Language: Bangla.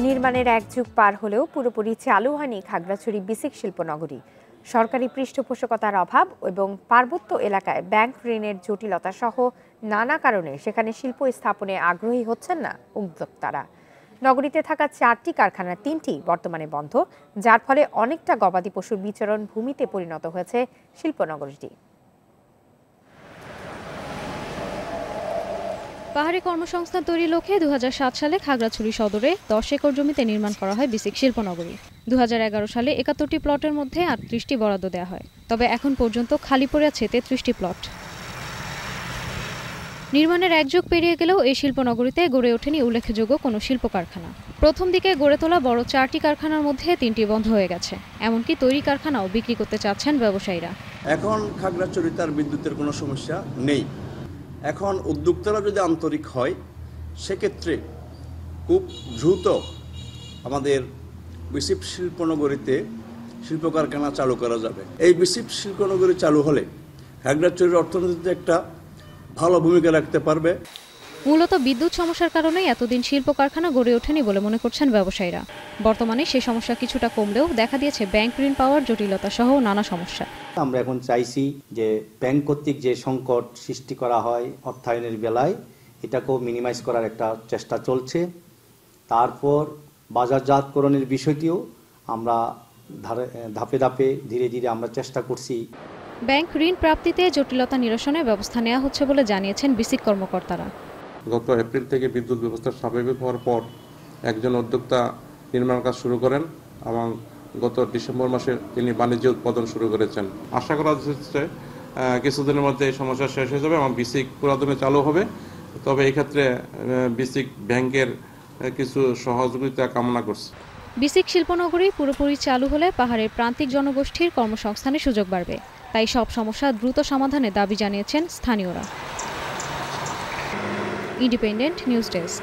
নির্মাণের এক যুগ পার হলেও পুরোপুরি চালু হয়নি খাগড়াছড়ি বিসিক শিল্পনগরী। সরকারি পৃষ্ঠপোষকতার অভাব এবং পার্বত্য এলাকায় ব্যাংক ঋণের জটিলতা সহ নানা কারণে সেখানে শিল্প স্থাপনে আগ্রহী হচ্ছেন না উদ্যোক্তারা। নগরীতে থাকা 4টি কারখানার 3টি বর্তমানে বন্ধ, যার ফলে অনেকটা গবাদি পশুর বিচরণ ভূমিতে পরিণত হয়েছে শিল্পনগরীটি। পাহাড়ি কর্মসংস্থান তৈরির লক্ষ্যে 2007 সালে খাগড়াছড়ি সদরে 10 একর জমিতে নির্মাণ করা হয় বিসিক শিল্পনগরী। 2011 সালে 71টি প্লটের মধ্যে 38টি বরাদ্দ দেওয়া হয়, তবে এখন পর্যন্ত খালি পড়ে আছে 33টি প্লট। নির্মাণের এক যুগ পেরিয়ে গেলেও এই শিল্পনগরীতে গড়ে ওঠেনি উল্লেখযোগ্য কোনো শিল্প কারখানা। প্রথম দিকে গড়ে তোলা বড় 4টি কারখানার মধ্যে 3টি বন্ধ হয়ে গেছে, এমনকি তৈরি কারখানাও বিক্রি করতে চাচ্ছেন ব্যবসায়ীরা। এখন খাগড়াছড়িতে আর বিদ্যুতের কোনো সমস্যা নেই। এখন উদ্যোক্তারা যদি আন্তরিক হয় সেক্ষেত্রে খুব দ্রুত আমাদের বিসিক শিল্পনগরীতে শিল্প কারখানা চালু করা যাবে। এই বিসিক শিল্পনগরী চালু হলে খাগড়াছড়ির অর্থনীতিতে একটা ভালো ভূমিকা রাখতে পারবে। মূলত বিদ্যুৎ সমস্যার কারণেই এতদিন শিল্প কারখানা গড়ে ওঠেনি বলে মনে করছেন ব্যবসায়ীরা। বর্তমানে সেই সমস্যা কিছুটা কমলেও দেখা দিয়েছে ব্যাংক ঋণ পাওয়ার জটিলতা সহ নানা সমস্যা। আমরা এখন চাইছি যে ব্যাংক কর্তৃক যে সংকট সৃষ্টি করা হয় অর্থায়নের বেলায়, এটাকেও মিনিমাইজ করার একটা চেষ্টা চলছে। তারপর বাজারজাতকরণের বিষয়টিও আমরা ধাপে ধাপে ধীরে ধীরে আমরা চেষ্টা করছি। ব্যাংক ঋণ প্রাপ্তিতে জটিলতা নিরসনের ব্যবস্থা নেওয়া হচ্ছে বলে জানিয়েছেন বিসিক কর্মকর্তারা। গত এপ্রিল থেকে বিদ্যুৎ ব্যবস্থা স্বাভাবিক হওয়ার পর একজন উদ্যোক্তা নির্মাণ কাজ শুরু করেন এবং গত ডিসেম্বর মাসে তিনি বাণিজ্য উৎপাদন শুরু করেছেন। আশা করা যাচ্ছে কিছুদিনের মধ্যে এই সমস্যা শেষ হয়ে যাবে এবং বিসিক পুরাদমে চালু হবে। তবে এই ক্ষেত্রে বিসিক ব্যাংকের কিছু সহযোগিতা কামনা করছে। বিসিক শিল্পনগরী পুরোপুরি চালু হলে পাহাড়ের প্রান্তিক জনগোষ্ঠীর কর্মসংস্থানের সুযোগ বাড়বে, তাই সব সমস্যা দ্রুত সমাধানের দাবি জানিয়েছেন স্থানীয়রা। Independent news desk.